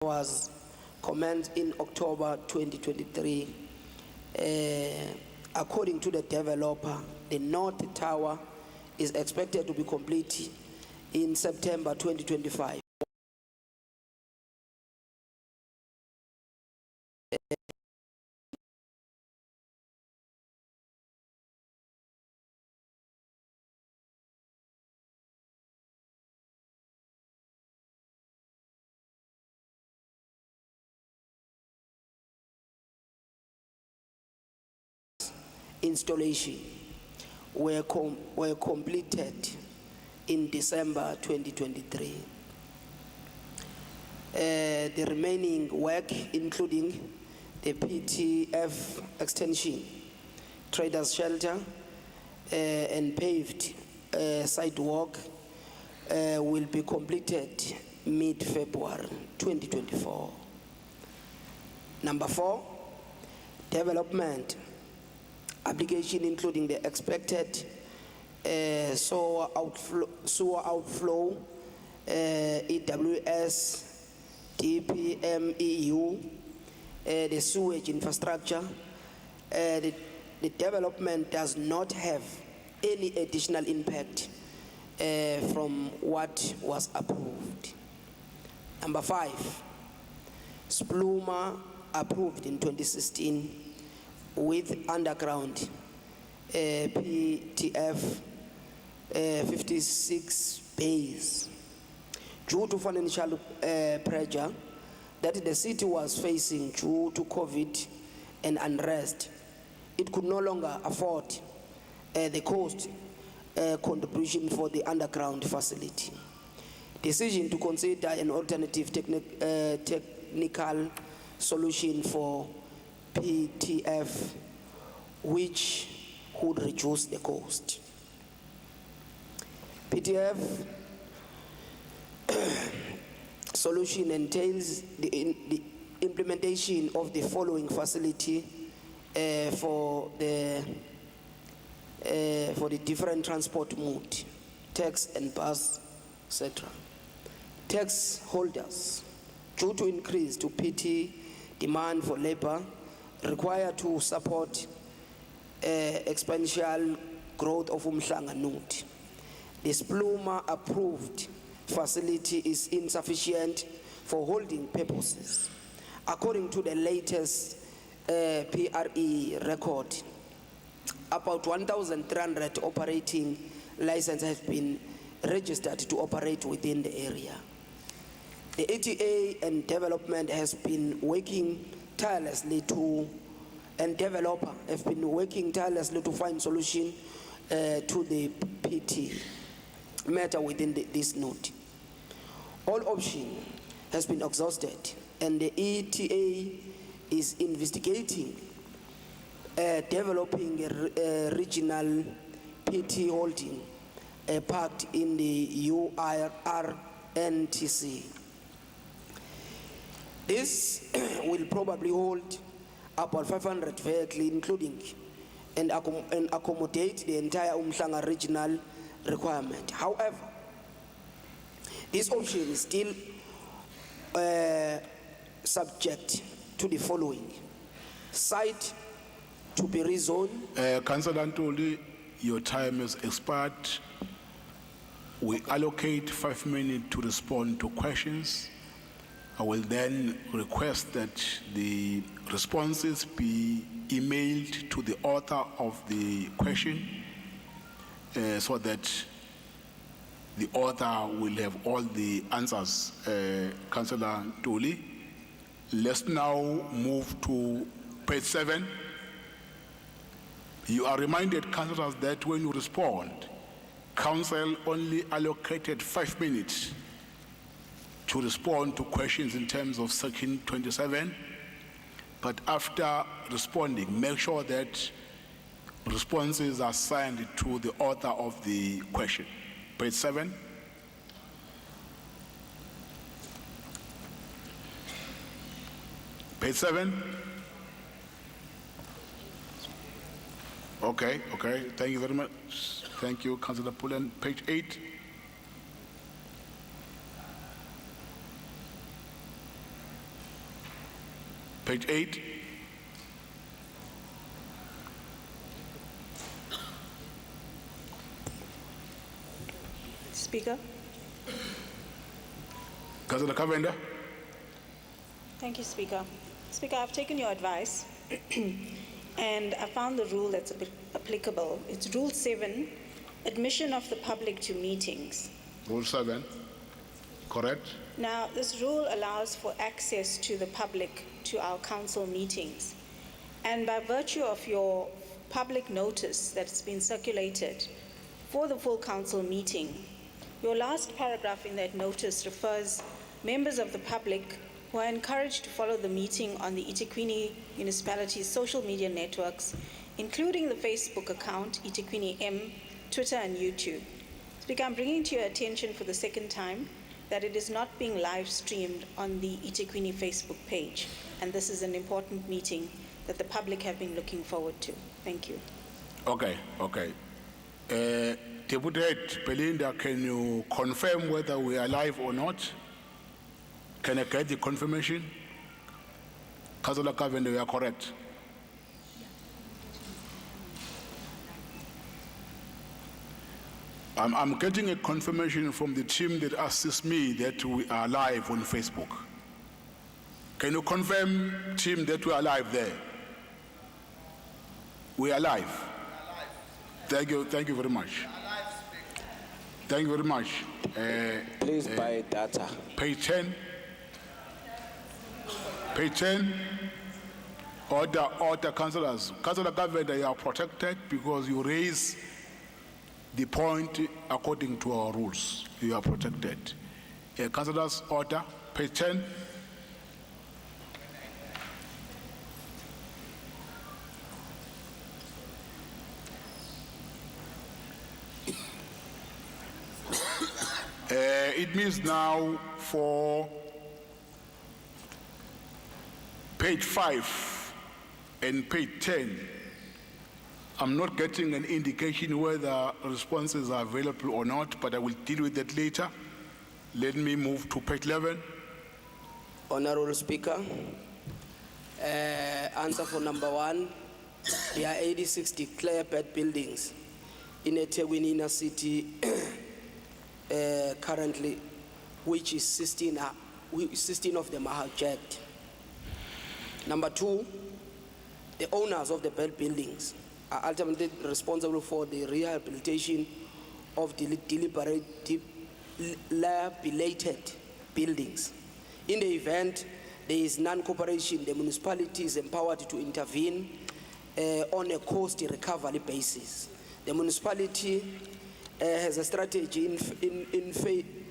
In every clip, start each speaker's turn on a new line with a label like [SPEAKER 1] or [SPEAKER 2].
[SPEAKER 1] was commenced in October 2023. According to the developer, the North Tower is expected to be complete in September 2025. Installation were completed in December 2023. The remaining work, including the PTF extension, traders shelter, and paved sidewalk, will be completed mid-February 2024. Number 4, development application, including the expected sewer outflow, EWS, DPMEU, the sewage infrastructure. The development does not have any additional impact from what was approved. Number 5, Spluma approved in 2016 with underground PTF 56 bays. Due to financial pressure that the city was facing due to COVID and unrest, it could no longer afford the cost contribution for the underground facility. Decision to consider an alternative technical solution for PTF, which would reduce the cost. PTF solution entails the implementation of the following facility for the different transport mode, taxi and bus, etc. Tax holders, due to increase to PT demand for labor, required to support exponential growth of Umhlanga node. The Spluma approved facility is insufficient for holding purposes. According to the latest PRE record, about 1,300 operating licenses have been registered to operate within the area. The ETA and development has been working tirelessly and developer have been working tirelessly to find solution to the PT matter within this node. All option has been exhausted, and the ETA is investigating developing a regional PT holding parked in the URNTC. This will probably hold about 500 vehicles, including and accommodate the entire Umhlanga regional requirement. However, this option is still subject to the following: site to be rezoned.
[SPEAKER 2] Councillor Ntuli, your time has expired. We allocate 5 minutes to respond to questions. I will then request that the responses be emailed to the author of the question so that the author will have all the answers. Councillor Ntuli, let's now move to page 7. You are reminded, councillors, that when you respond, council only allocated 5 minutes to respond to questions in terms of section 27, but after responding, make sure that responses are signed to the author of the question. Page 7. Page 7. Okay, thank you very much. Thank you, Councillor Pullen. Page 8. Page 8.
[SPEAKER 3] Speaker.
[SPEAKER 2] Councillor Kavenda.
[SPEAKER 3] Thank you, Speaker. Speaker, I've taken your advice and I found the rule that's applicable. It's Rule 7, admission of the public to meetings.
[SPEAKER 2] Rule 7. Correct?
[SPEAKER 3] Now, this rule allows for access to the public to our council meetings. And by virtue of your public notice that's been circulated for the full council meeting, your last paragraph in that notice refers members of the public who are encouraged to follow the meeting on the eThekwini municipality's social media networks, including the Facebook account, eThekwini M, Twitter, and YouTube. Speaker, I'm bringing to your attention for the second time that it is not being live streamed on the eThekwini Facebook page, and this is an important meeting that the public have been looking forward to. Thank you.
[SPEAKER 2] Okay. Deputy Belinda, can you confirm whether we are live or not? Can I get the confirmation? Councillor Kavenda, you are correct. I'm getting a confirmation from the team that assists me that we are live on Facebook. Can you confirm, team, that we are live there? We are live. Thank you very much. Thank you very much.
[SPEAKER 4] Please buy data.
[SPEAKER 2] Page 10. Page 10. Order, councillors. Councillor Kavenda, you are protected because you raise the point according to our rules. You are protected. Councillors, order. Page 10. It means now for page 5 and page 10, I'm not getting an indication whether responses are available or not, but I will deal with that later. Let me move to page 11.
[SPEAKER 1] Honorable Speaker, answer for number 1, there are 86 declared bad buildings in eThekwini inner city currently, which is 16 of them are hijacked. Number 2, the owners of the bad buildings are ultimately responsible for the rehabilitation of dilapidated buildings. In the event there is non-cooperation, the municipality is empowered to intervene on a cost recovery basis. The municipality has a strategy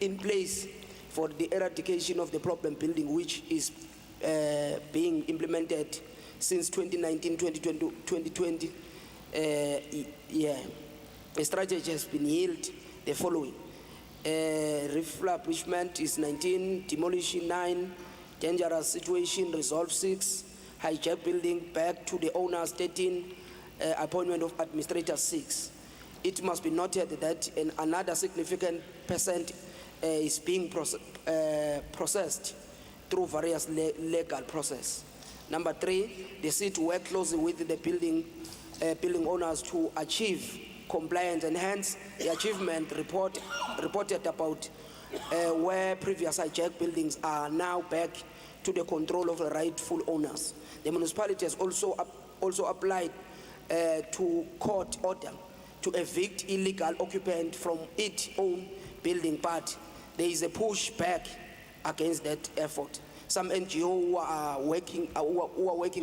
[SPEAKER 1] in place for the eradication of the problem building, which is being implemented since 2019-2020. The strategy has been yielded the following. Refurbishment is 19, demolition 9, dangerous situation resolve 6, hijack building back to the owners 13, appointment of administrator 6. It must be noted that another significant percent is being processed through various legal process. Number 3, the city work closely with the building owners to achieve compliance, and hence the achievement reported about where previous hijacked buildings are now back to the control of the rightful owners. The municipality has also applied to court order to evict illegal occupant from its own building, but there is a pushback against that effort. Some NGO who are working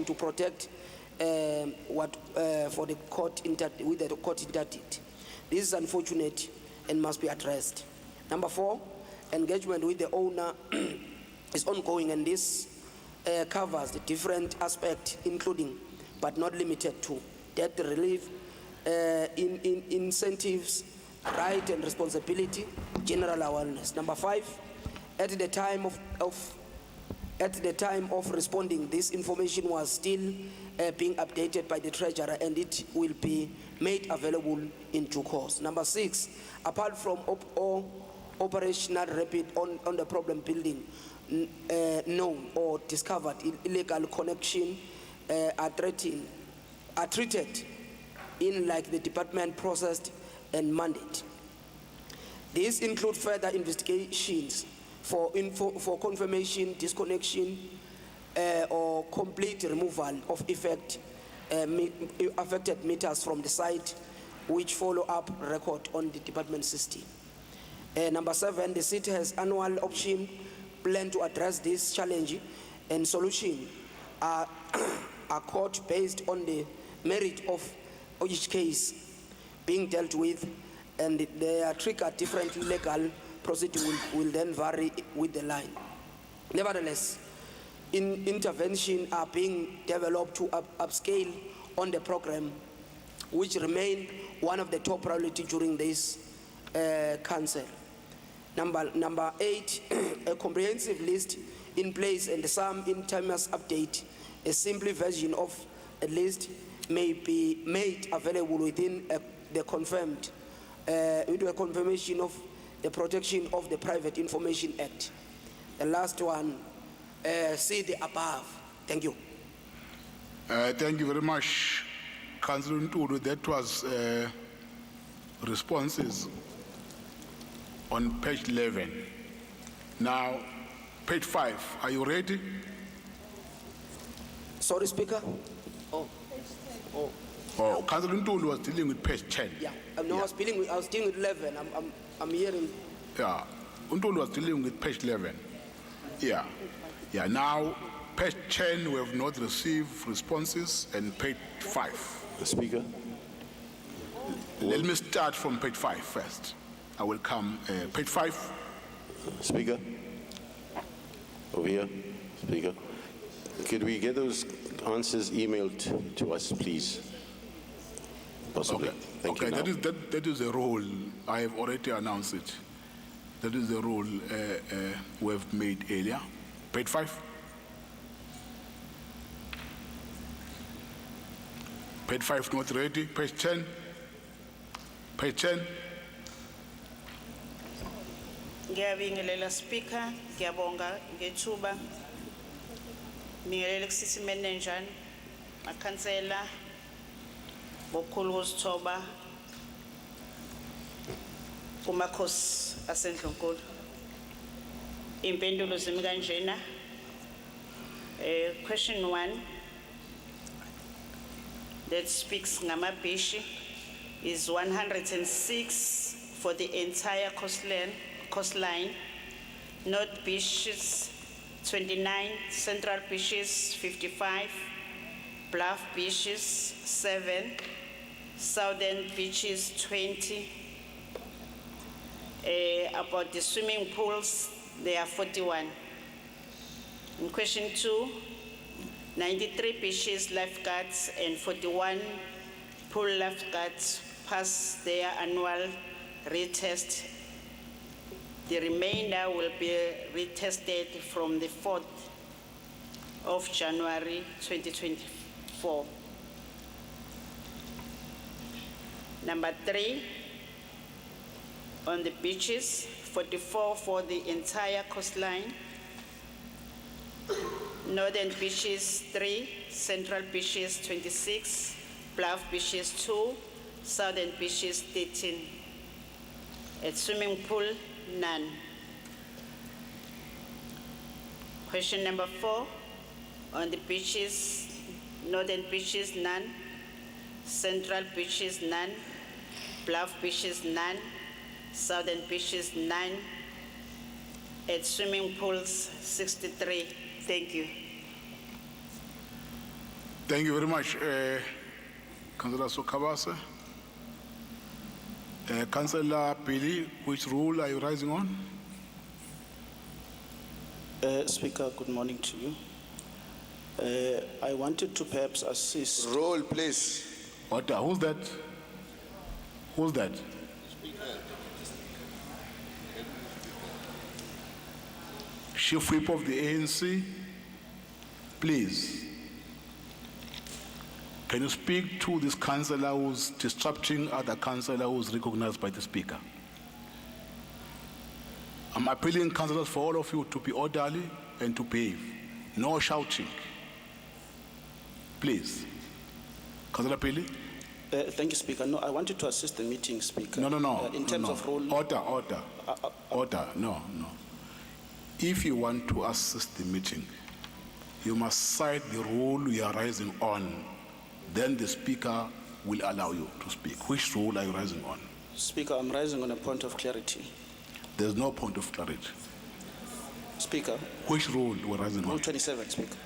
[SPEAKER 1] to protect for the court with the court interdict. This is unfortunate and must be addressed. Number 4, engagement with the owner is ongoing, and this covers the different aspects, including but not limited to debt relief, incentives, right and responsibility, general awareness. Number 5, at the time of responding, this information was still being updated by the treasurer, and it will be made available in due course. Number 6, apart from operational rapid on the problem building, known or discovered illegal connection are treated in like the department processed and mandate. These include further investigations for confirmation, disconnection, or complete removal of affected meters from the site, which follow up record on the department system. Number 7, the city has annual option plan to address this challenge, and solution are court based on the merit of each case being dealt with, and they are triggered different legal procedure will then vary with the line. Nevertheless, intervention are being developed to upscale on the program, which remain one of the top priority during this council. Number 8, a comprehensive list in place and some interim update. A simple version of a list may be made available within the confirmed into a confirmation of the Protection of the Private Information Act. The last one, see the above. Thank you.
[SPEAKER 2] Thank you very much, Councillor Ntulu. That was responses on page 11. Now, page 5. Are you ready?
[SPEAKER 1] Sorry, Speaker.
[SPEAKER 2] Oh, Councillor Ntulu was dealing with page 10.
[SPEAKER 1] Yeah, no, I was dealing with 11. I'm hearing.
[SPEAKER 2] Yeah, Ntulu was dealing with page 11. Yeah. Now, page 10, we have not received responses, and page 5.
[SPEAKER 4] Speaker.
[SPEAKER 2] Let me start from page 5 first. I will come, page 5.
[SPEAKER 4] Speaker. Over here. Speaker. Could we get those answers emailed to us, please? Possibly.
[SPEAKER 2] Okay,
[SPEAKER 4] Thank you.
[SPEAKER 2] that is the rule. I have already announced it. That is the rule we have made earlier. Page 5. Page 5 not ready. Page 10. Page 10.
[SPEAKER 3] Ngiyabingelela Speaker, ngiyabonga ngethuba. Ngiyabingelela kusisi manager, makhansela, bokhulu kusithoba, kumakhosi asendlunkulu. Impendulo zimi kanjena. Question 1 that speaks ngamabhishi is 106 for the entire coastline. North beaches 29, central beaches 55, bluff beaches 7, southern beaches 20. About the swimming pools, they are 41. In question 2, 93 beaches lifeguards and 41 pool lifeguards pass their annual retest. The remainder will be retested from the 4th of January 2024. Number 3, on the beaches, 44 for the entire coastline. Northern beaches 3, central beaches 26, bluff beaches 2, southern beaches 13. At swimming pool, none. Question number 4, on the beaches, northern beaches none, central beaches none, bluff beaches none, southern beaches none. At swimming pools, 63. Thank you.
[SPEAKER 2] Thank you very much, Councillor Sokhabase. Councillor Billy, which rule are you rising on?
[SPEAKER 5] Speaker, good morning to you. I wanted to perhaps assist.
[SPEAKER 6] Roll, please.
[SPEAKER 2] Order. Who's that? Who's that? Chief Whip of the ANC, please. Can you speak to this councillor who's disrupting other councillor who's recognized by the Speaker? I'm appealing, councillors, for all of you to be orderly and to behave. No shouting. Please. Councillor Pili?
[SPEAKER 5] Thank you, Speaker. No, I wanted to assist the meeting, Speaker.
[SPEAKER 2] No.
[SPEAKER 5] In terms
[SPEAKER 2] no.
[SPEAKER 5] of rule.
[SPEAKER 2] Order. Order. No. If you want to assist the meeting, you must cite the rule you are rising on. Then the speaker will allow you to speak. Which rule are you rising on?
[SPEAKER 5] Speaker, I'm rising on a point of clarity.
[SPEAKER 2] There's no point of clarity.
[SPEAKER 5] Speaker,
[SPEAKER 2] Which rule we're rising
[SPEAKER 5] Rule
[SPEAKER 2] on?
[SPEAKER 5] 27, Speaker.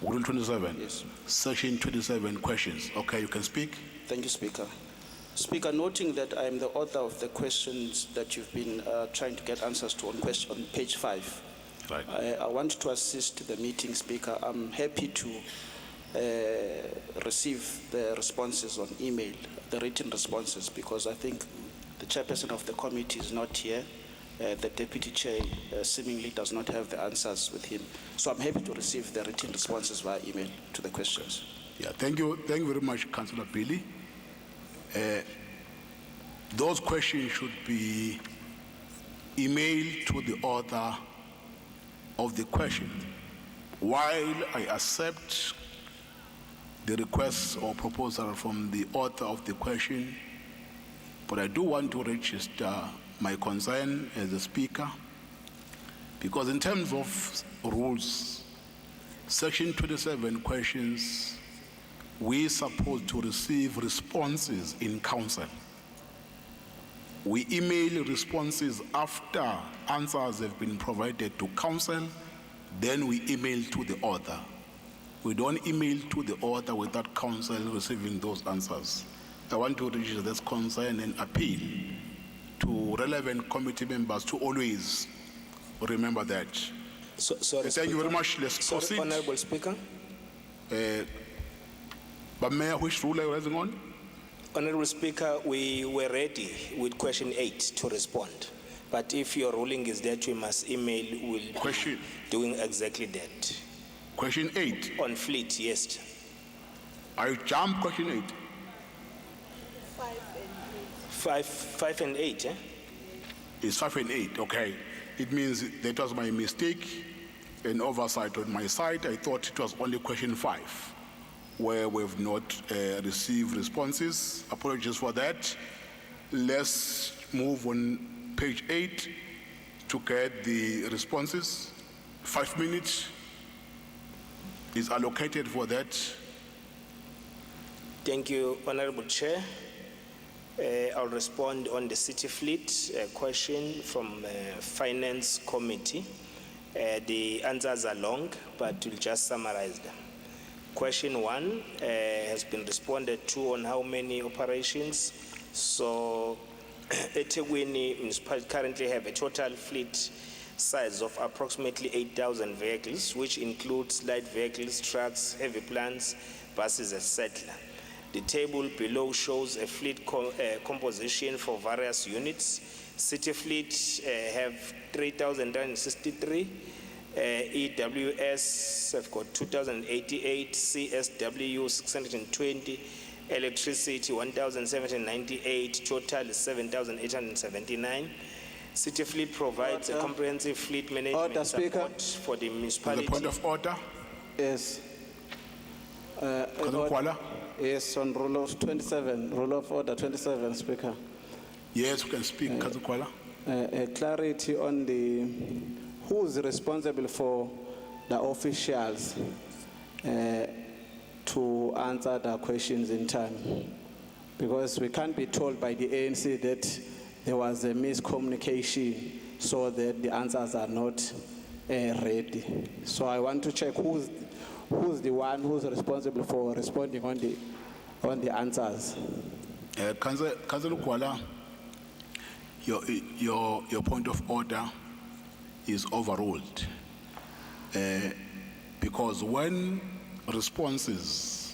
[SPEAKER 2] Rule 27?
[SPEAKER 5] Yes.
[SPEAKER 2] Section 27, questions. Okay, you can speak.
[SPEAKER 5] Thank you, Speaker. Speaker, noting that I am the author of the questions that you've been trying to get answers to on page 5,
[SPEAKER 2] Right.
[SPEAKER 5] I want to assist the meeting, Speaker. I'm happy to receive the responses on email, the written responses, because I think the chairperson of the committee is not here. The deputy chair seemingly does not have the answers with him. So I'm happy to receive the written responses via email to the questions.
[SPEAKER 2] Yeah, thank you very much, Councillor Billy. Those questions should be emailed to the author of the question. While I accept the request or proposal from the author of the question, but I do want to register my concern as a speaker, because in terms of rules, Section 27 questions, we're supposed to receive responses in council. We email responses after answers have been provided to council, then we email to the author. We don't email to the author without council receiving those answers. I want to register this concern and appeal to relevant committee members to always remember that.
[SPEAKER 1] Sorry,
[SPEAKER 2] Thank you very much. Let's
[SPEAKER 1] Sorry,
[SPEAKER 2] proceed.
[SPEAKER 1] Honorable Speaker.
[SPEAKER 2] But Mayor, which rule are you raising on?
[SPEAKER 6] Honorable Speaker, we were ready with question 8 to respond. But if your ruling is that we must email, we'll be
[SPEAKER 2] Question.
[SPEAKER 6] doing exactly that.
[SPEAKER 2] Question 8.
[SPEAKER 6] On fleet, yes.
[SPEAKER 2] I jump question 8.
[SPEAKER 6] 5 and 8, eh?
[SPEAKER 2] It's 5 and 8, okay. It means that was my mistake, an oversight on my side. I thought it was only question 5, where we've not received responses. Apologies for that. Let's move on page 8 to get the responses. 5 minutes is allocated for that.
[SPEAKER 6] Thank you, Honorable Chair. I'll respond on the city fleet question from Finance Committee. The answers are long, but we'll just summarize them. Question 1 has been responded to on how many operations. So, eThekwini municipality currently have a total fleet size of approximately 8,000 vehicles, which includes light vehicles, trucks, heavy plants, buses, etc. The table below shows a fleet composition for various units. City fleet have 3,963. EWS have got 2,088, CSW 620, electricity 1,798, total is 7,879. City fleet provides a comprehensive fleet management
[SPEAKER 5] Order, Speaker.
[SPEAKER 6] support for the
[SPEAKER 2] On the
[SPEAKER 6] municipality.
[SPEAKER 2] point of order,
[SPEAKER 5] Yes.
[SPEAKER 2] Councillor Kuala?
[SPEAKER 5] Yes, on rule of 27, rule of order 27, Speaker.
[SPEAKER 2] Yes, you can speak, Councillor Kuala.
[SPEAKER 5] Clarity on the who's responsible for the officials to answer the questions in time. Because we can't be told by the ANC that there was a miscommunication so that the answers are not ready. So I want to check who's the one who's responsible for responding on the answers.
[SPEAKER 2] Councillor Kuala, your point of order is overruled because when responses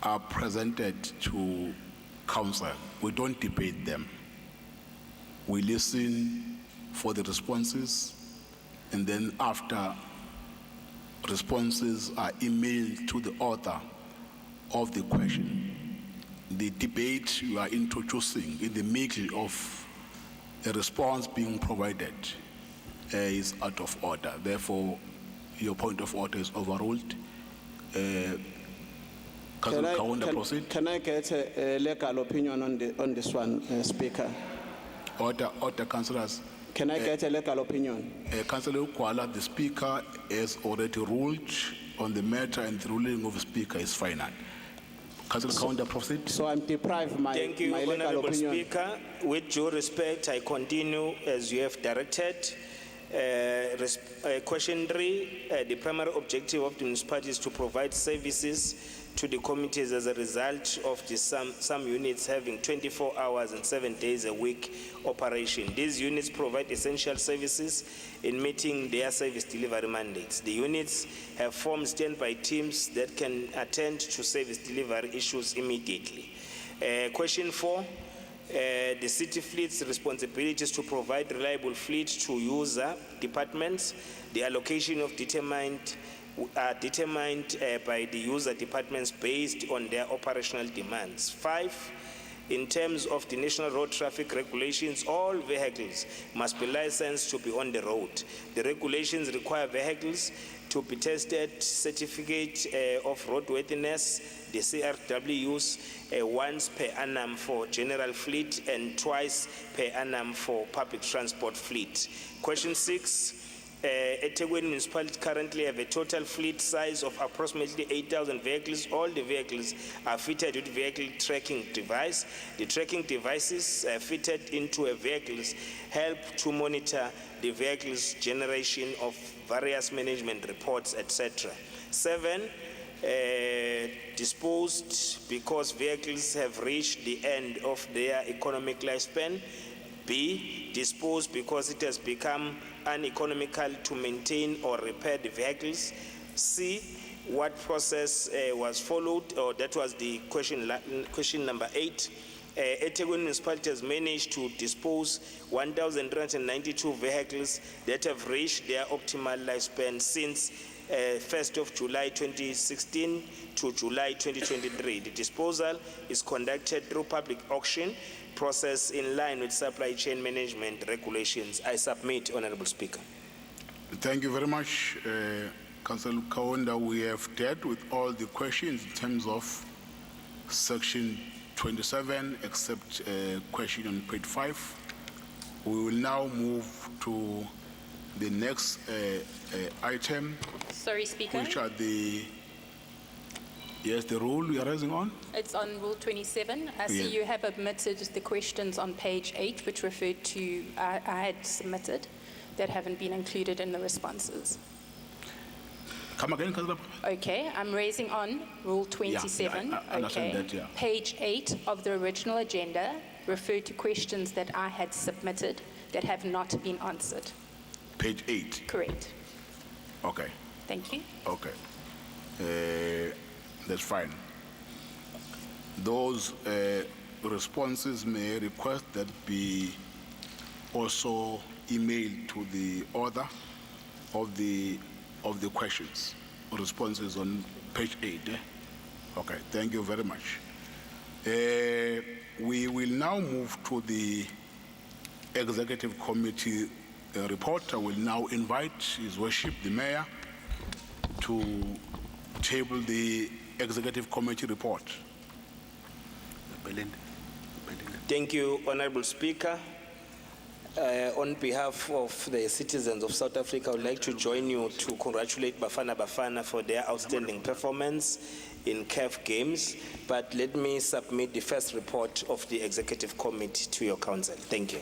[SPEAKER 2] are presented to council, we don't debate them. We listen for the responses, and then after responses are emailed to the author of the question, the debate you are introducing in the middle of a response being provided is out of order. Therefore, your point of order is overruled. Councillor Kaunda, proceed.
[SPEAKER 5] Can I get a legal opinion on this one, Speaker?
[SPEAKER 2] Order, councillors.
[SPEAKER 5] Can I get a legal opinion?
[SPEAKER 2] Councillor Kuala, the speaker has already ruled on the matter, and the ruling of the speaker is final. Councillor Kaunda, proceed.
[SPEAKER 5] So I'm deprived my,
[SPEAKER 6] Thank you,
[SPEAKER 5] my legal
[SPEAKER 6] Honourable
[SPEAKER 5] opinion.
[SPEAKER 6] Speaker. With due respect, I continue as you have directed. Question 3, the primary objective of the municipality is to provide services to the committees as a result of the some units having 24 hours and 7 days a week operation. These units provide essential services in meeting their service delivery mandates. The units have formed standby teams that can attend to service delivery issues immediately. Question 4. The city fleet's responsibility is to provide reliable fleet to user departments. The allocation of determined by the user departments based on their operational demands. 5, in terms of the National Road Traffic Regulations, all vehicles must be licensed to be on the road. The regulations require vehicles to be tested, certificate of roadworthiness, the CRWs, once per annum for general fleet and twice per annum for public transport fleet. Question 6. eThekwini municipality currently have a total fleet size of approximately 8,000 vehicles. All the vehicles are fitted with vehicle tracking device. The tracking devices fitted into a vehicles help to monitor the vehicle's generation of various management reports, etc. 7, disposed because vehicles have reached the end of their economic lifespan. B, disposed because it has become uneconomical to maintain or repair the vehicles. C, what process was followed, or that was the question number 8. eThekwini municipality has managed to dispose 1,392 vehicles that have reached their optimal lifespan since 1st of July 2016 to July 2023. The disposal is conducted through public auction process in line with supply chain management regulations. I submit, Honourable Speaker.
[SPEAKER 2] Thank you very much, Councillor Kaunda. We have dealt with all the questions in terms of section 27, except question on page 5. We will now move to the next item,
[SPEAKER 7] Sorry, Speaker.
[SPEAKER 2] which are the rule we are raising on.
[SPEAKER 7] It's on Rule 27. I see
[SPEAKER 2] Yeah.
[SPEAKER 7] you have omitted the questions on page 8, which referred to, I had submitted, that haven't been included in the responses.
[SPEAKER 2] Come again, Councillor.
[SPEAKER 7] Okay, I'm raising on Rule 27.
[SPEAKER 2] I understand
[SPEAKER 7] Okay.
[SPEAKER 2] that, yeah.
[SPEAKER 7] Page 8 of the original agenda referred to questions that I had submitted that have not been answered.
[SPEAKER 2] Page 8.
[SPEAKER 7] Correct.
[SPEAKER 2] Okay.
[SPEAKER 7] Thank you.
[SPEAKER 2] Okay. That's fine. Those responses may request that be also emailed to the author of the questions, responses on page 8. Okay, thank you very much. We will now move to the Executive Committee report. I will now invite His Worship the Mayor to table the Executive Committee report.
[SPEAKER 6] Thank you, Honourable Speaker. On behalf of the citizens of South Africa, I would like to join you to congratulate Bafana Bafana for their outstanding performance in CAF Games. But let me submit the first report of the Executive Committee to your Council. Thank you.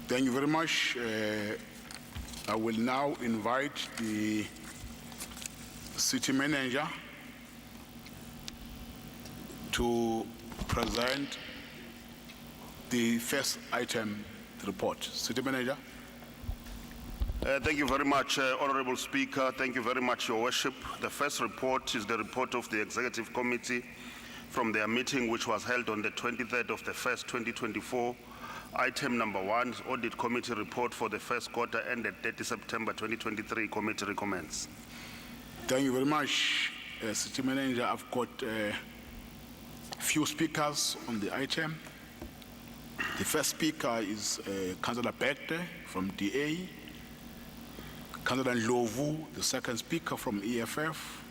[SPEAKER 2] Thank you very much. I will now invite the City Manager to present the first item report. City Manager.
[SPEAKER 8] Thank you very much, Honourable Speaker. Thank you very much, Your Worship. The first report is the report of the Executive Committee from their meeting, which was held on the 23rd of the 1st, 2024. Item number 1 is Audit Committee report for the first quarter ended 30 September 2023. Committee recommends.
[SPEAKER 2] Thank you very much, City Manager. I've got few speakers on the item. The first speaker is Councillor Bekte from DA, Councillor Ndlovu, the second speaker from EFF,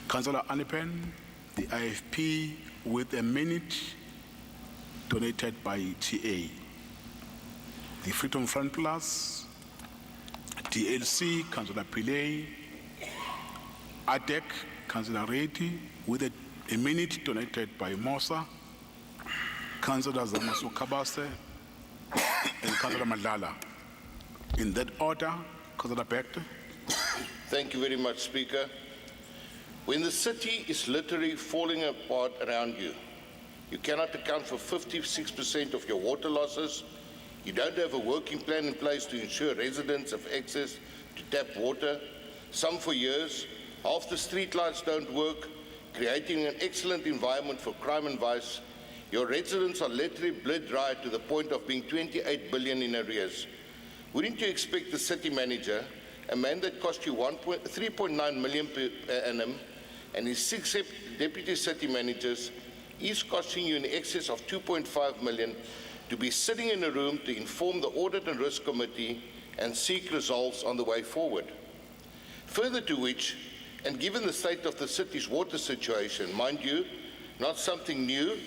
[SPEAKER 2] Councillor Anipen, the IFP, with a minute donated by TA. The Freedom Front Plus, TLC, Councillor Pillay, ADEC, Councillor Reti, with a minute donated by Mosa, Councillor Zamasu Kabase, and Councillor Madlala. In that order, Councillor Bekte.
[SPEAKER 9] Thank you very much, Speaker. When the city is literally falling apart around you, you cannot account for 56% of your water losses, you don't have a working plan in place to ensure residents have access to tap water, some for years, half the street lights don't work, creating an excellent environment for crime and vice. Your residents are literally blood dry to the point of being 28 billion in arrears. Wouldn't you expect the city manager, a man that cost you 3.9 million per annum, and his 6 deputy city managers, is costing you in excess of 2.5 million, to be sitting in a room to inform the Audit and Risk Committee and seek results on the way forward? Further to which, and given the state of the city's water situation, mind you, not something new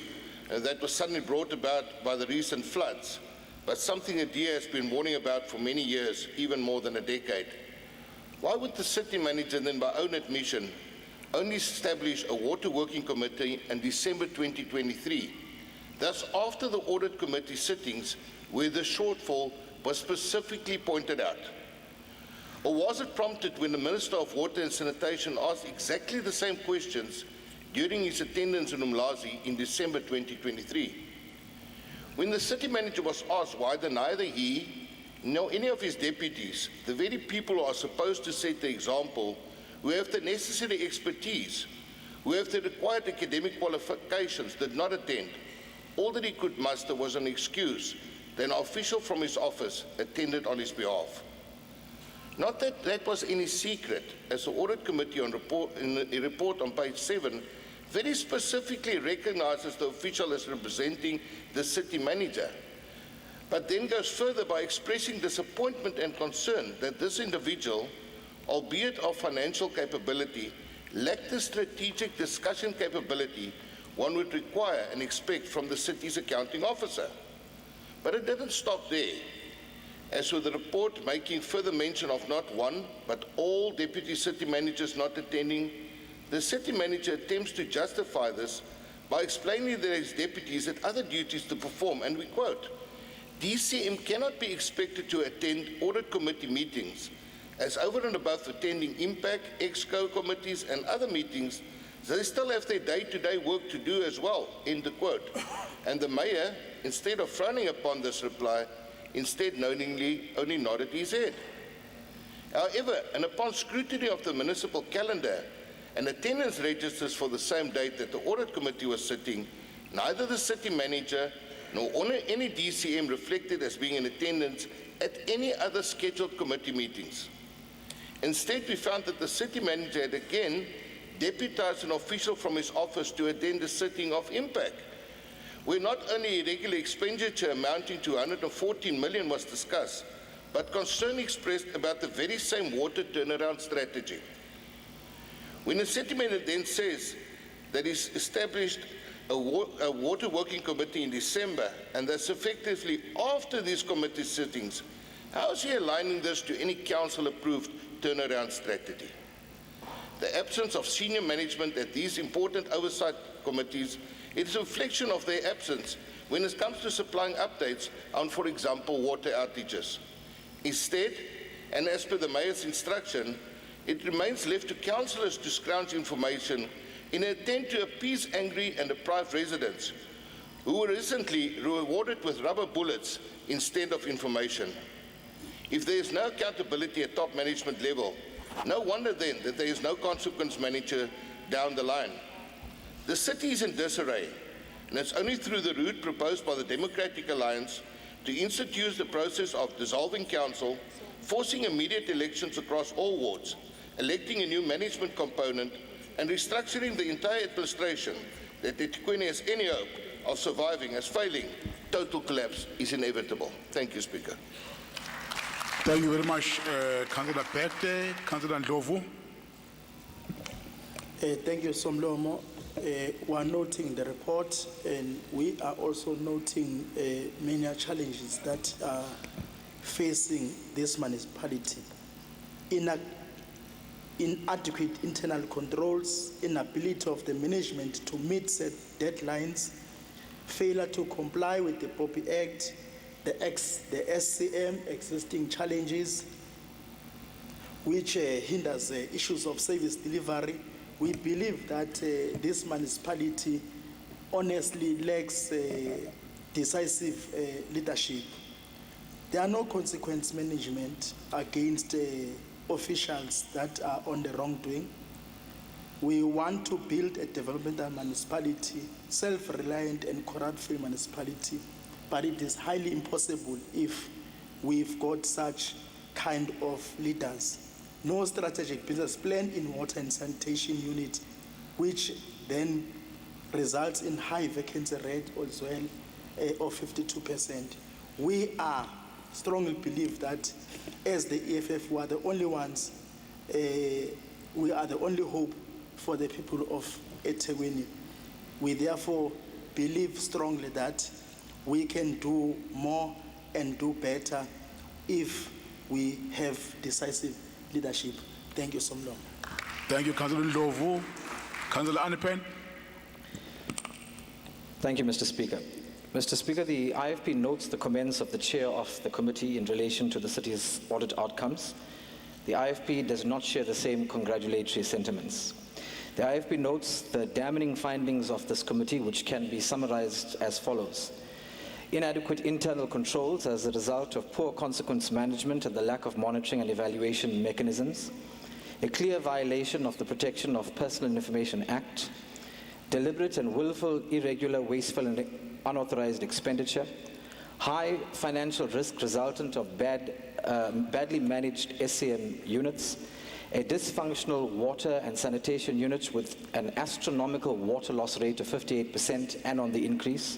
[SPEAKER 9] that was suddenly brought about by the recent floods, but something that DA has been warning about for many years, even more than a decade. Why would the city manager then, by own admission, only establish a water working committee in December 2023, thus after the audit committee sittings where the shortfall was specifically pointed out? Or was it prompted when the Minister of Water and Sanitation asked exactly the same questions during his attendance in Umlazi in December 2023? When the city manager was asked why neither he nor any of his deputies, the very people who are supposed to set the example, who have the necessary expertise, who have the required academic qualifications, did not attend, all that he could muster was an excuse that an official from his office attended on his behalf. Not that that was any secret, as the Audit Committee in a report on page 7 very specifically recognizes the official as representing the city manager, but then goes further by expressing disappointment and concern that this individual, albeit of financial capability, lacked the strategic discussion capability one would require and expect from the city's accounting officer. But it didn't stop there, as with the report making further mention of not one, but all deputy city managers not attending. The city manager attempts to justify this by explaining that his deputies had other duties to perform, and we quote, "DCM cannot be expected to attend audit committee meetings, as over and above attending impact, exco committees and other meetings, they still have their day-to-day work to do as well," end the quote. And the mayor, instead of frowning upon this reply, instead knowingly only nodded his head. However, and upon scrutiny of the municipal calendar and attendance registers for the same date that the audit committee was sitting, neither the city manager nor any DCM reflected as being in attendance at any other scheduled committee meetings. Instead, we found that the city manager had again deputized an official from his office to attend the sitting of impact, where not only irregular expenditure amounting to 114 million was discussed, but concern expressed about the very same water turnaround strategy. When the city manager then says that he's established a water working committee in December, and that's effectively after these committee sittings, how is he aligning this to any council-approved turnaround strategy? The absence of senior management at these important oversight committees is a reflection of their absence when it comes to supplying updates on, for example, water outages. Instead, and as per the mayor's instruction, it remains left to councillors to scrounge information in an attempt to appease angry and deprived residents who were recently rewarded with rubber bullets instead of information. If there is no accountability at top management level, no wonder then that there is no consequence manager down the line. The city is in disarray, and it's only through the route proposed by the Democratic Alliance to institute the process of dissolving council, forcing immediate elections across all wards, electing a new management component, and restructuring the entire administration that eThekwini has any hope of surviving as failing total collapse is inevitable. Thank you, Speaker.
[SPEAKER 2] Thank you very much, Councillor Bekte. Councillor Ndlovu.
[SPEAKER 10] Thank you, Somlomo. We are noting the report, and we are also noting many challenges that are facing this municipality. Inadequate internal controls, inability of the management to meet set deadlines, failure to comply with the POPI Act, the SCM existing challenges, which hinders issues of service delivery. We believe that this municipality honestly lacks decisive leadership. There are no consequence management against officials that are on the wrongdoing. We want to build a developmental municipality, self-reliant and corrupt-free municipality, but it is highly impossible if we've got such kind of leaders. No strategic business plan in water and sanitation unit, which then results in high vacancy rate as well of 52%. We are strongly believe that as the EFF, we are the only ones, we are the only hope for the people of eThekwini. We therefore believe strongly that we can do more and do better if we have decisive leadership. Thank you so much.
[SPEAKER 2] Thank you, Councillor Ndlovu. Councillor Anipen.
[SPEAKER 11] Thank you, Mr. Speaker. Mr. Speaker, the IFP notes the comments of the chair of the committee in relation to the city's audit outcomes. The IFP does not share the same congratulatory sentiments. The IFP notes the damning findings of this committee, which can be summarized as follows. Inadequate internal controls as a result of poor consequence management and the lack of monitoring and evaluation mechanisms. A clear violation of the Protection of Personal Information Act. Deliberate and willful, irregular, wasteful and unauthorized expenditure. High financial risk resultant of badly managed SCM units. A dysfunctional water and sanitation unit with an astronomical water loss rate of 58% and on the increase.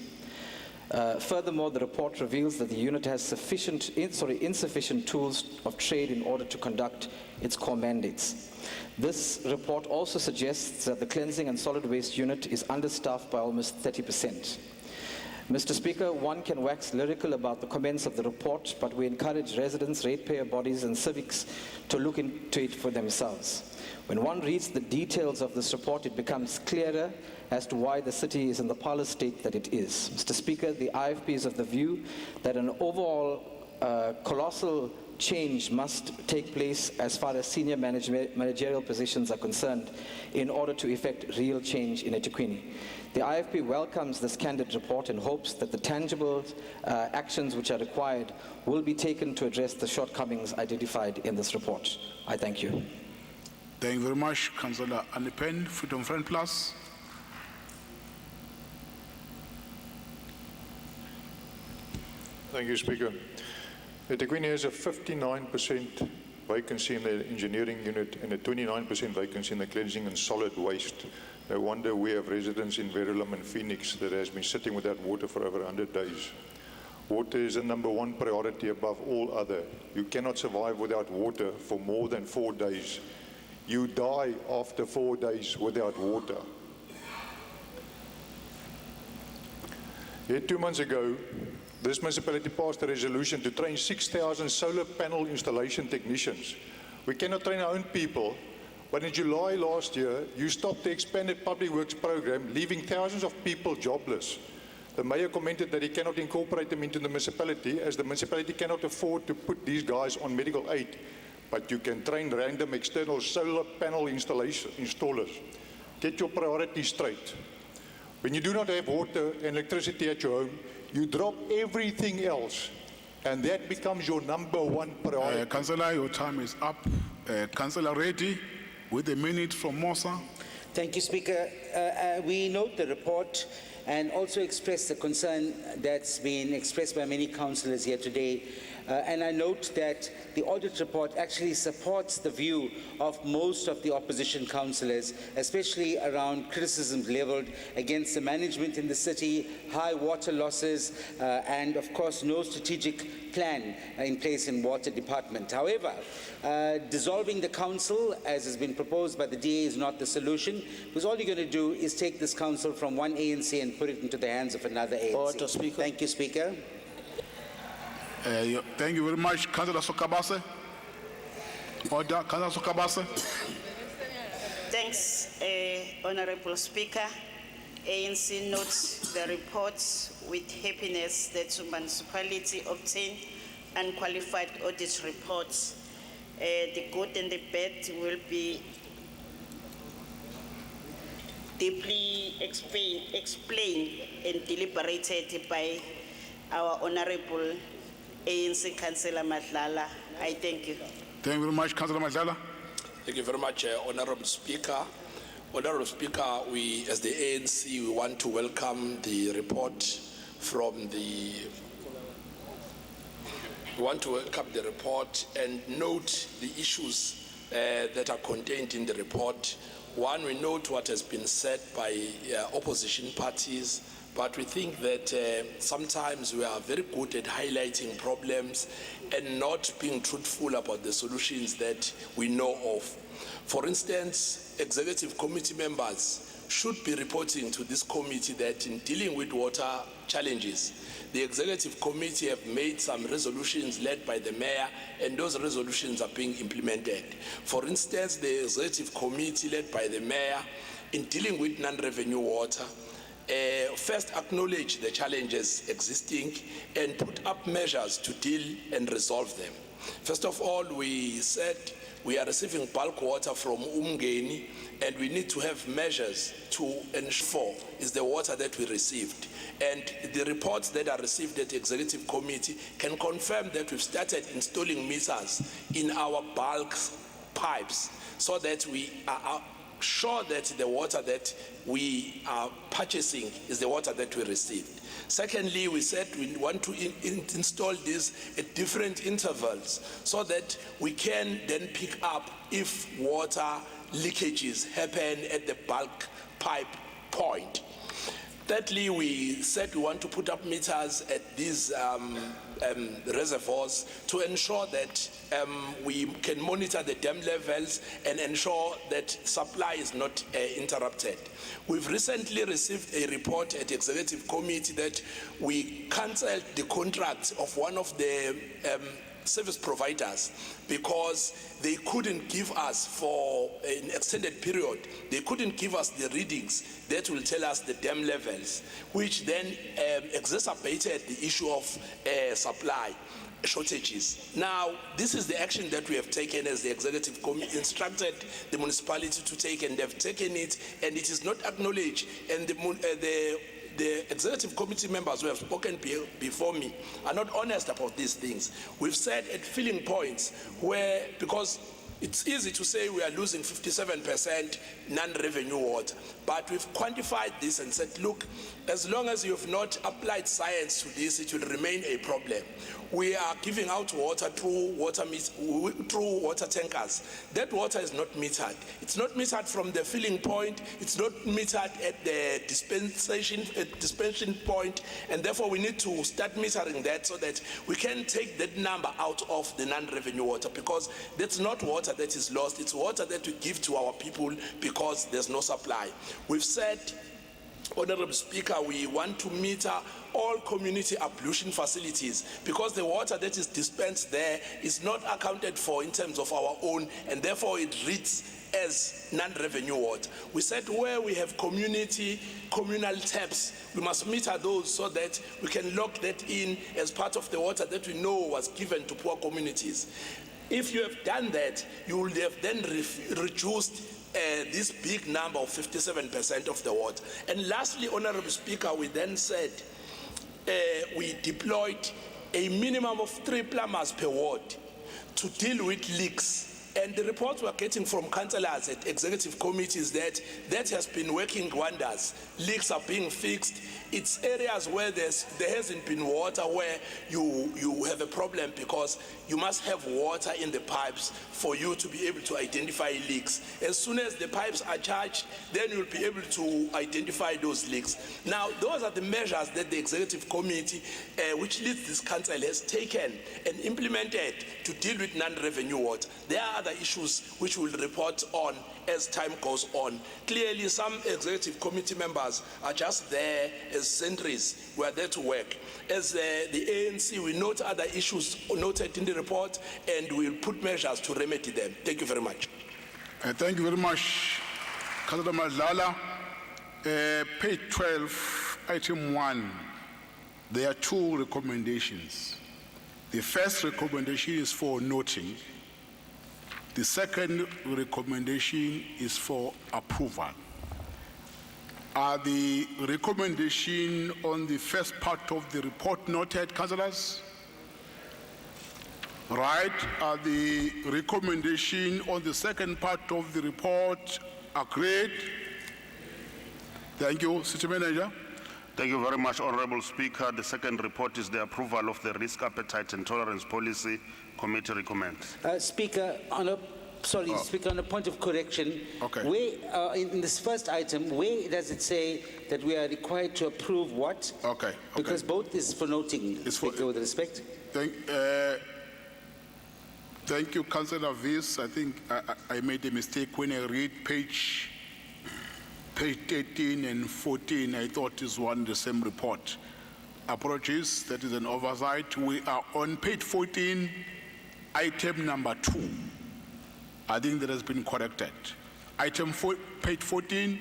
[SPEAKER 11] Furthermore, the report reveals that the unit has insufficient tools of trade in order to conduct its core mandates. This report also suggests that the cleansing and solid waste unit is understaffed by almost 30%. Mr. Speaker, one can wax lyrical about the comments of the report, but we encourage residents, ratepayer bodies and civics to look into it for themselves. When one reads the details of this report, it becomes clearer as to why the city is in the parlous state that it is. Mr. Speaker, the IFP is of the view that an overall colossal change must take place as far as senior managerial positions are concerned in order to effect real change in eThekwini. The IFP welcomes this candid report and hopes that the tangible actions which are required will be taken to address the shortcomings identified in this report. I thank you.
[SPEAKER 2] Thank you very much, Councillor Anipen. Freedom Front Plus.
[SPEAKER 12] Thank you, Speaker. eThekwini has a 59% vacancy in the engineering unit and a 29% vacancy in the cleansing and solid waste. No wonder we have residents in Verulam and Phoenix that has been sitting without water for over 100 days. Water is the #1 priority above all other. You cannot survive without water for more than 4 days. You die after 4 days without water. Yet 2 months ago, this municipality passed a resolution to train 6,000 solar panel installation technicians. We cannot train our own people, but in July last year, you stopped the expanded public works program, leaving thousands of people jobless. The mayor commented that he cannot incorporate them into the municipality as the municipality cannot afford to put these guys on medical aid, but you can train random external solar panel installers. Get your priorities straight. When you do not have water and electricity at your home, you drop everything else, and that becomes your #1 priority.
[SPEAKER 2] Councillor, your time is up. Councillor Reddy, with a minute from Mosa.
[SPEAKER 13] Thank you, Speaker. We note the report and also express the concern that's been expressed by many councillors here today And I note that the audit report actually supports the view of most of the opposition councillors, especially around criticisms levelled against the management in the city, high water losses, and of course no strategic plan in place in water department. However, dissolving the council, as has been proposed by the DA, is not the solution, because all you're going to do is take this council from one ANC and put it into the hands of another ANC.
[SPEAKER 10] Order, Speaker.
[SPEAKER 13] Thank you, Speaker.
[SPEAKER 2] Thank you very much, Councillor Sokabase. Order, Councillor Sokabase.
[SPEAKER 14] Thanks, Honorable Speaker. ANC notes the reports with happiness that the municipality obtained unqualified audit reports. The good and the bad will be deeply explained and deliberated by our Honorable ANC Councillor Madlala. I thank you.
[SPEAKER 2] Thank you very much, Councillor Madlala.
[SPEAKER 15] Thank you very much, Honorable Speaker. Honorable Speaker, we, as the ANC, we want to welcome the report from the. We want to welcome the report and note the issues that are contained in the report. One, we note what has been said by opposition parties, but we think that sometimes we are very good at highlighting problems and not being truthful about the solutions that we know of. For instance, executive committee members should be reporting to this committee that in dealing with water challenges, the executive committee have made some resolutions led by the mayor, and those resolutions are being implemented. For instance, the executive committee led by the mayor in dealing with non-revenue water first acknowledge the challenges existing and put up measures to deal and resolve them. First of all, we said we are receiving bulk water from Umgeni, and we need to have measures to ensure is the water that we received. And the reports that are received at the executive committee can confirm that we've started installing meters in our bulk pipes so that we are sure that the water that we are purchasing is the water that we received. Secondly, we said we want to install this at different intervals so that we can then pick up if water leakages happen at the bulk pipe point. Thirdly, we said we want to put up meters at these reservoirs to ensure that we can monitor the dam levels and ensure that supply is not interrupted. We've recently received a report at the executive committee that we cancelled the contract of one of the service providers because they couldn't give us for an extended period, they couldn't give us the readings that will tell us the dam levels, which then exacerbated the issue of supply shortages. Now, this is the action that we have taken as the executive committee instructed the municipality to take, and they've taken it, and it is not acknowledged, and the executive committee members who have spoken before me are not honest about these things. We've said at filling points where, because it's easy to say we are losing 57% non-revenue water, but we've quantified this and said, look, as long as you have not applied science to this, it will remain a problem. We are giving out water through water tankers. That water is not metered. It's not metered from the filling point. It's not metered at the dispensation point, and therefore we need to start metering that so that we can take that number out of the non-revenue water, because that's not water that is lost. It's water that we give to our people because there's no supply. We've said, Honorable Speaker, we want to meter all community ablution facilities because the water that is dispensed there is not accounted for in terms of our own, and therefore it reads as non-revenue water. We said where we have communal taps, we must meter those so that we can lock that in as part of the water that we know was given to poor communities. If you have done that, you will have then reduced this big number of 57% of the water. And lastly, Honorable Speaker, we then said we deployed a minimum of 3 plumbers per ward to deal with leaks And the reports we're getting from councillors at executive committees that has been working wonders. Leaks are being fixed. It's areas where there hasn't been water where you have a problem because you must have water in the pipes for you to be able to identify leaks. As soon as the pipes are charged, then you'll be able to identify those leaks. Now, those are the measures that the executive committee, which leads this council, has taken and implemented to deal with non-revenue water. There are other issues which we'll report on as time goes on. Clearly, some executive committee members are just there as sentries. We are there to work. As the ANC, we note other issues noted in the report, and we'll put measures to remedy them. Thank you very much.
[SPEAKER 2] Thank you very much, Councillor Madlala. Page 12, item 1, there are 2 recommendations. The first recommendation is for noting. The second recommendation is for approval. Are the recommendation on the first part of the report noted, councillors? Right. Are the recommendation on the second part of the report agreed? Thank you, City Manager.
[SPEAKER 8] Thank you very much, Honorable Speaker. The second report is the approval of the Risk Appetite and Tolerance Policy. Committee recommends.
[SPEAKER 13] Speaker, Speaker, on a point of correction,
[SPEAKER 2] Okay.
[SPEAKER 13] where, in this first item, where does it say that we are required to approve what?
[SPEAKER 2] Okay.
[SPEAKER 13] Because both is for noting, Speaker, with respect.
[SPEAKER 2] Thank you, Councillor Viz. I think I made a mistake when I read page 13 and 14. I thought is one the same report. Apologies, that is an oversight. We are on page 14, item number 2. I think that has been corrected. Page 14,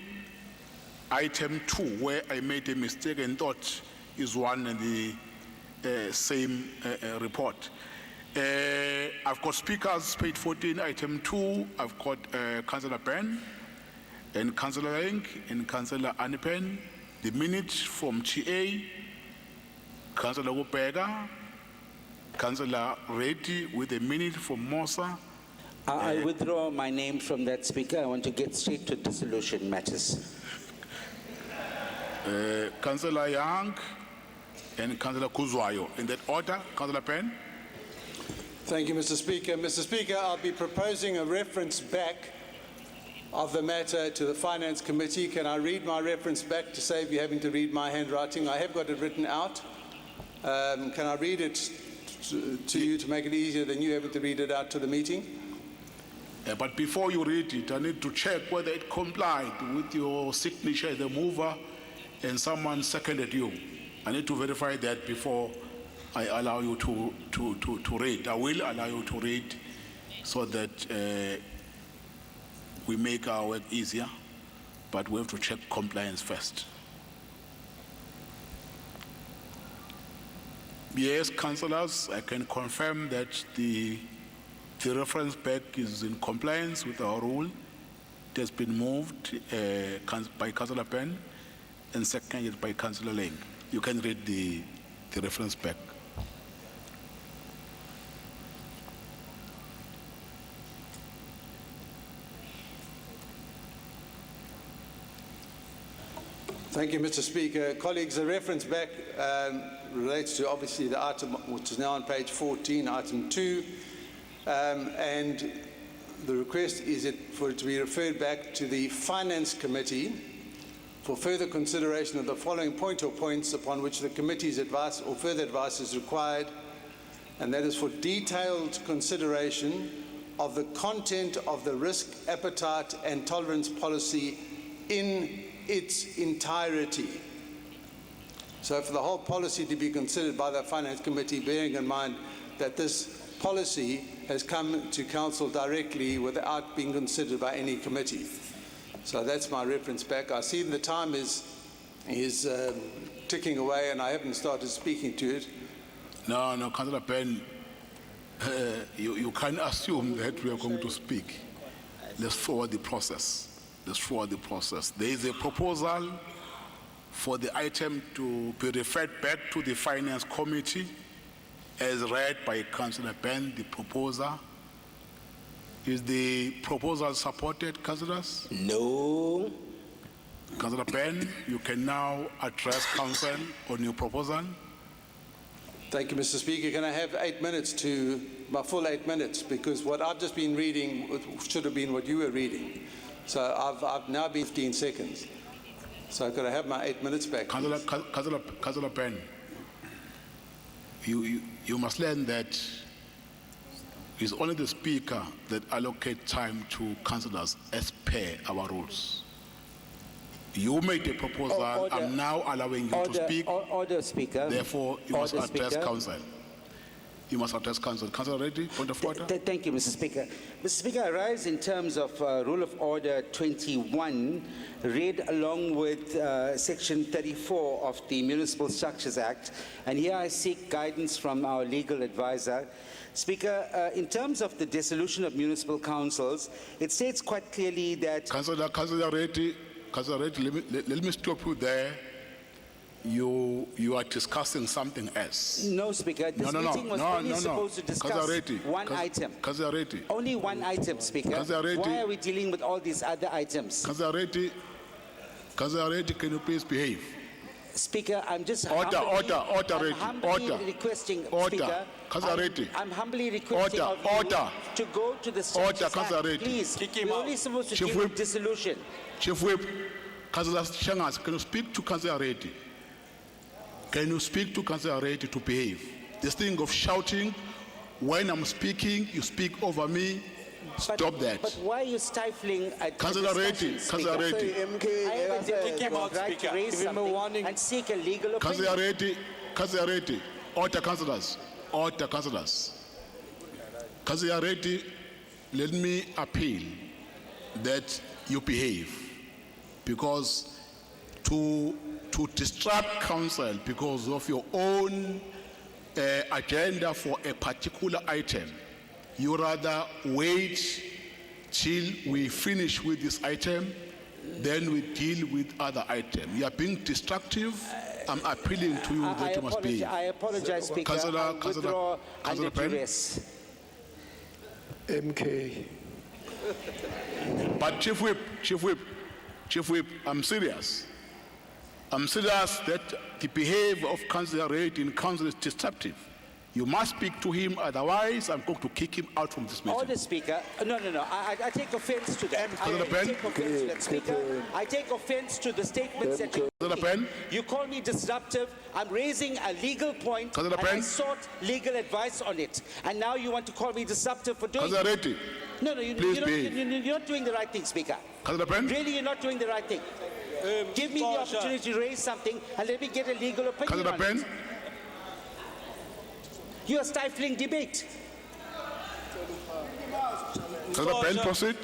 [SPEAKER 2] item 2, where I made a mistake and thought is one and the same report. I've got speakers, page 14, item 2. I've got Councillor Penn and Councillor Eng and Councillor Anipen. The minutes from TA, Councillor Gopega, Councillor Reddy with a minute from Mosa.
[SPEAKER 13] I withdraw my name from that, Speaker. I want to get straight to dissolution matters.
[SPEAKER 2] Councillor Young and Councillor Kuzwayo. In that order, Councillor Penn.
[SPEAKER 16] Thank you, Mr. Speaker. Mr. Speaker, I'll be proposing a reference back of the matter to the Finance Committee. Can I read my reference back to save you having to read my handwriting? I have got it written out. Can I read it to you to make it easier than you having to read it out to the meeting?
[SPEAKER 2] But before you read it, I need to check whether it complied with your signature as the mover and someone seconded you. I need to verify that before I allow you to read. I will allow you to read so that we make our work easier, but we have to check compliance first. Yes, councillors, I can confirm that the reference back is in compliance with our rule. It has been moved by Councillor Penn and seconded by Councillor Lang. You can read the reference back.
[SPEAKER 16] Thank you, Mr. Speaker. Colleagues, the reference back relates to obviously the item which is now on page 14, item 2, and the request is for it to be referred back to the Finance Committee for further consideration of the following point or points upon which the committee's advice or further advice is required, and that is for detailed consideration of the content of the risk, appetite and tolerance policy in its entirety. So for the whole policy to be considered by the Finance Committee, bearing in mind that this policy has come to Council directly without being considered by any committee. So that's my reference back. I see the time is ticking away and I haven't started speaking to it.
[SPEAKER 2] No, Councillor Penn, you can't assume that we are going to speak. Let's forward the process. There is a proposal for the item to be referred back to the Finance Committee as read by Councillor Penn, the proposer, Is the proposal supported, councillors?
[SPEAKER 6] No.
[SPEAKER 2] Councillor Ben, you can now address council on your proposal.
[SPEAKER 16] Thank you, Mr. Speaker. Can I have 8 minutes to, my full 8 minutes? Because what I've just been reading should have been what you were reading. So I've now been 15 seconds. So could I have my 8 minutes back?
[SPEAKER 2] Councillor Ben, you must learn that it's only the speaker that allocates time to councillors as per our rules. You made a proposal.
[SPEAKER 13] Order.
[SPEAKER 2] I'm now allowing you to speak.
[SPEAKER 13] Order, Speaker.
[SPEAKER 2] Therefore, you must
[SPEAKER 13] Order,
[SPEAKER 2] address
[SPEAKER 13] Speaker.
[SPEAKER 2] council. You must address council. Councillor Reddy, point of order.
[SPEAKER 13] Thank you, Mr. Speaker. Mr. Speaker, I rise in terms of Rule of Order 21, read along with Section 34 of the Municipal Structures Act, and here I seek guidance from our legal advisor. Speaker, in terms of the dissolution of municipal councils, it states quite clearly that...
[SPEAKER 2] Councillor Reddy, let me stop you there. You are discussing something else.
[SPEAKER 13] No, Speaker. This meeting was only supposed to discuss one item.
[SPEAKER 2] Councillor Reddy.
[SPEAKER 13] Only one item, Speaker. Why are we dealing with all these other items?
[SPEAKER 2] Councillor Reddy, can you please behave?
[SPEAKER 13] Speaker, I'm just
[SPEAKER 2] Order,
[SPEAKER 13] requesting,
[SPEAKER 2] order.
[SPEAKER 13] Speaker.
[SPEAKER 2] Councillor Reddy.
[SPEAKER 13] I'm humbly requesting of you to go to the Structures Act, please. We're only supposed to deal with dissolution.
[SPEAKER 2] Chief Whip, Councillor Shangas, can you speak to Councillor Reddy? Can you speak to Councillor Reddy to behave? This thing of shouting, when I'm speaking, you speak over me. Stop that.
[SPEAKER 13] But why are you stifling a
[SPEAKER 2] Councillor Reddy, Councillor Reddy.
[SPEAKER 13] I have a right to raise something and seek a legal opinion.
[SPEAKER 2] Councillor Reddy, order councillors, order councillors. Councillor Reddy, let me appeal that you behave, because to disrupt council because of your own agenda for a particular item, you rather wait till we finish with this item, then we deal with other items. You are being destructive. I'm appealing to you that you must behave.
[SPEAKER 13] I apologize, Speaker. I withdraw under duress.
[SPEAKER 2] MK. But Chief Whip, I'm serious. I'm serious that the behavior of Councillor Reid in council is disruptive. You must speak to him, otherwise I'm going to kick him out from this meeting.
[SPEAKER 13] Order, Speaker. No. I take offense to that. I take offense to that, Speaker. I take offense to the statements that you make. You call me disruptive. I'm raising a legal point, and I sought legal advice on it. And now you want to call me disruptive for doing it. No, you're not doing the right thing, Speaker. Really, you're not doing the right thing. Give me the opportunity to raise something and let me get a legal opinion on it. You are stifling debate.
[SPEAKER 2] Proceed.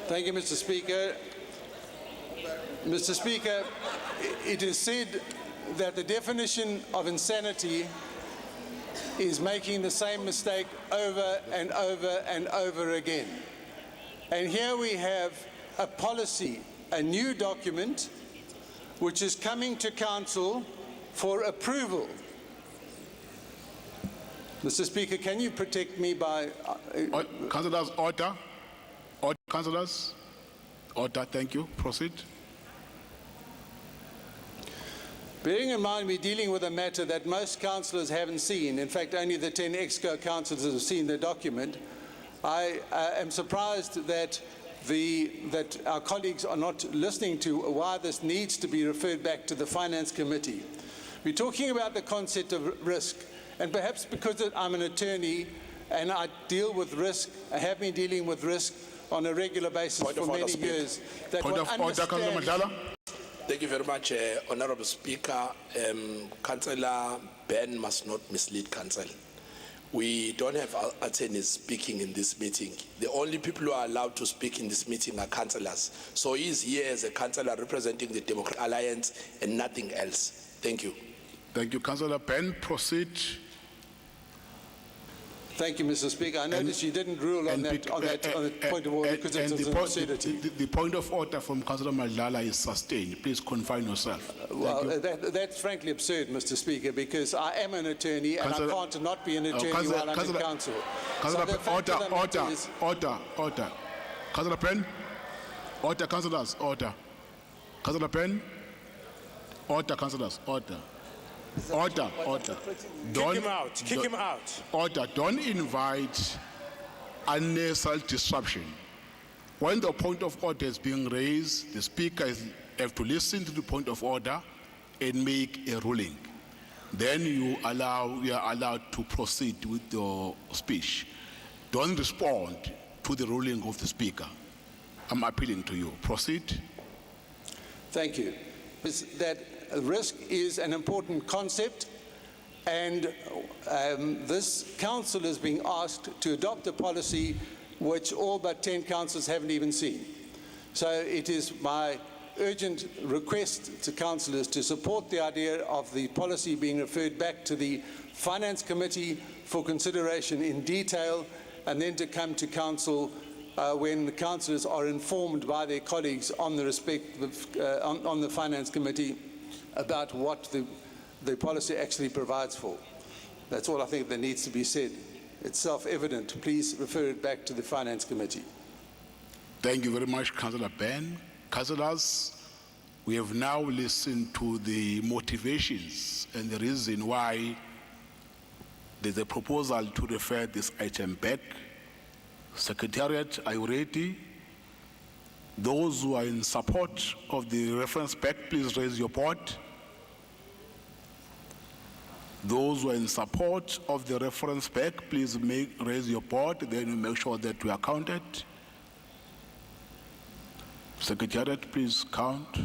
[SPEAKER 16] Thank you, Mr. Speaker. Mr. Speaker, it is said that the definition of insanity is making the same mistake over and over and over again. And here we have a policy, a new document, which is coming to council for approval. Mr. Speaker, can you protect me by...
[SPEAKER 2] Councillors, order. Order, councillors. Order, thank you. Proceed.
[SPEAKER 16] Bearing in mind we're dealing with a matter that most councillors haven't seen, in fact only the 10 ExCo councillors have seen the document, I am surprised that our colleagues are not listening to why this needs to be referred back to the Finance Committee. We're talking about the concept of risk, and perhaps because I'm an attorney and I deal with risk, I have been dealing with risk on a regular basis for many years.
[SPEAKER 2] Point of order, Councillor Mandala.
[SPEAKER 15] Thank you very much, Honourable Speaker. Councillor Ben must not mislead Council. We don't have attorneys speaking in this meeting. The only people who are allowed to speak in this meeting are councillors. So he is here as a councillor representing the Democratic Alliance and nothing else. Thank you.
[SPEAKER 2] Thank you, Councillor Ben. Proceed.
[SPEAKER 16] Thank you, Mr. Speaker. I noticed you didn't rule on that point of order because it's an absurdity.
[SPEAKER 2] The point of order from Councillor Mandala is sustained. Please confine yourself.
[SPEAKER 16] That's frankly absurd, Mr. Speaker, because I am an attorney and I can't not be an attorney while I'm in council.
[SPEAKER 2] Councillor
[SPEAKER 16] So the
[SPEAKER 2] Pen,
[SPEAKER 16] fact
[SPEAKER 2] order,
[SPEAKER 16] of the matter
[SPEAKER 2] order,
[SPEAKER 16] is-
[SPEAKER 2] order. Councillor Pen, order, councillors, order. Councillor Pen, order, councillors, order. Order.
[SPEAKER 6] Kick him out, kick him out.
[SPEAKER 2] Order, don't invite unnecessary disruption. When the point of order is being raised, the speaker have to listen to the point of order and make a ruling. Then you are allowed to proceed with your speech. Don't respond to the ruling of the speaker. I'm appealing to you. Proceed.
[SPEAKER 16] Thank you. Is that risk is an important concept, and this council is being asked to adopt a policy which all but 10 councils haven't even seen. So it is my urgent request to councillors to support the idea of the policy being referred back to the Finance Committee for consideration in detail, and then to come to council when the councillors are informed by their colleagues on the on the Finance Committee about what the policy actually provides for. That's all I think that needs to be said. It's self-evident. Please refer it back to the Finance Committee.
[SPEAKER 2] Thank you very much, Councillor Ben. Councillors, we have now listened to the motivations and the reason why there's a proposal to refer this item back. Secretariat, are you ready? Those who are in support of the reference back, please raise your board. Those who are in support of the reference back, please raise your board, then we make sure that we are counted. Secretariat, please count.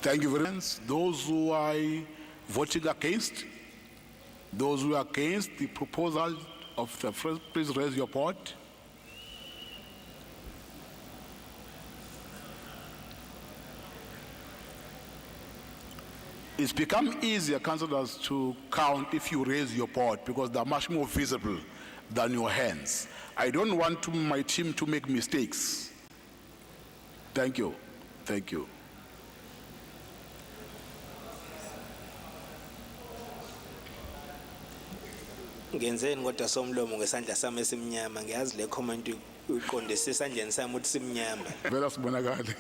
[SPEAKER 2] Thank you very much. Those who are voting against, those who are against the proposal of the first, please raise your board. It's become easier, councillors, to count if you raise your board because they're much more visible than your hands. I don't want my team to make mistakes. Thank you. Thank you.
[SPEAKER 6] Ngenzeni kodwa somlomo ngesandla sami esimnyama ngiyazi le comment uyiqondise esandleni sami uthi simnyama.
[SPEAKER 2] Vela sibonakala.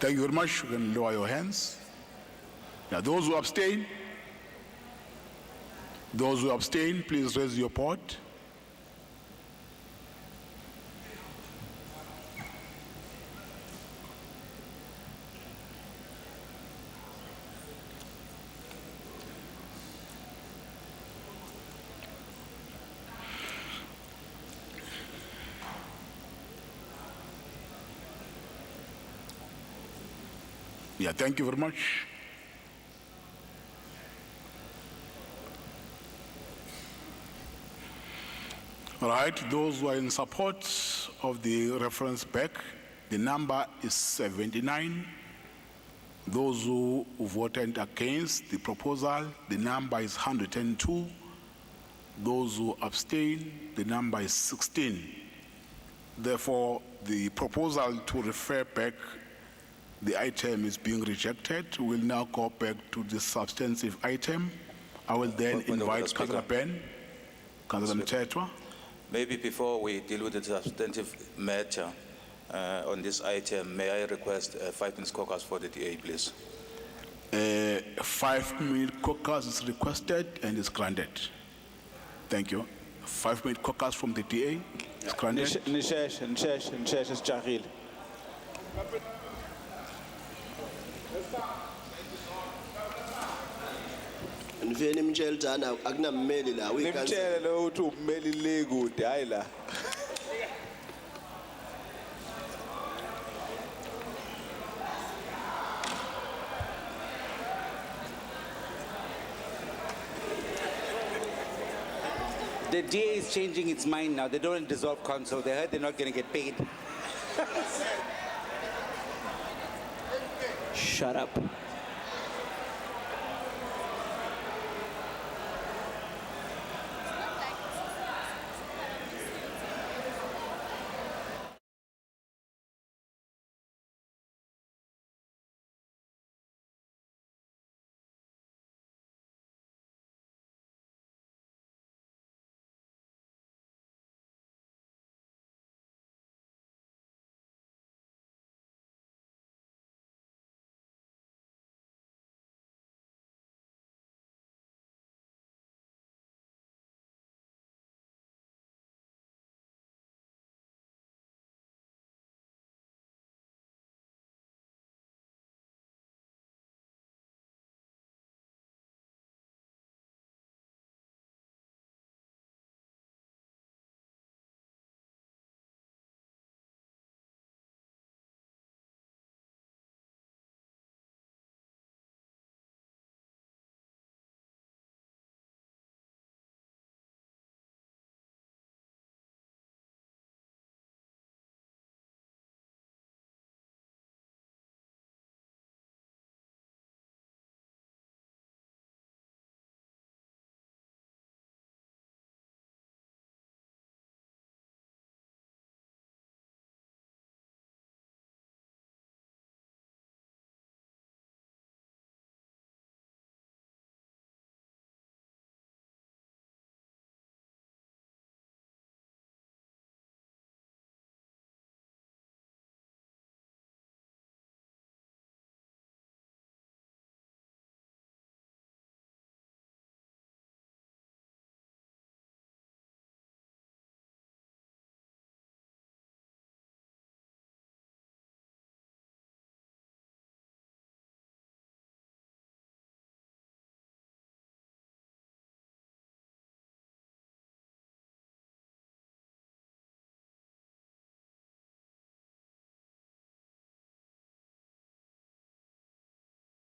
[SPEAKER 2] Thank you very much. You can lower your hands. Now, those who abstain, please raise your board. Yeah, thank you very much. All right, those who are in support of the reference back, the number is 79. Those who voted against the proposal, the number is 102. Those who abstain, the number is 16. Therefore, the proposal to refer back the item is being rejected. We'll now go back to the substantive item. I will then invite Councillor Ben, Councillor Mtetwa.
[SPEAKER 17] Maybe before we deal with the substantive matter on this item, may I request 5 minutes caucus for the DA, please?
[SPEAKER 2] 5-minute caucus is requested and is granted. Thank you. 5-minute caucus from the DA is granted.
[SPEAKER 5] Nisheshe, sijahile.
[SPEAKER 18] Niveni mtshela Dana akunammeli la
[SPEAKER 19] Nimtshele lo uthi ummeli le kude hayi la.
[SPEAKER 13] The DA is changing its mind now. They don't want to dissolve council. They heard they're not going to get paid.
[SPEAKER 5] Shut up.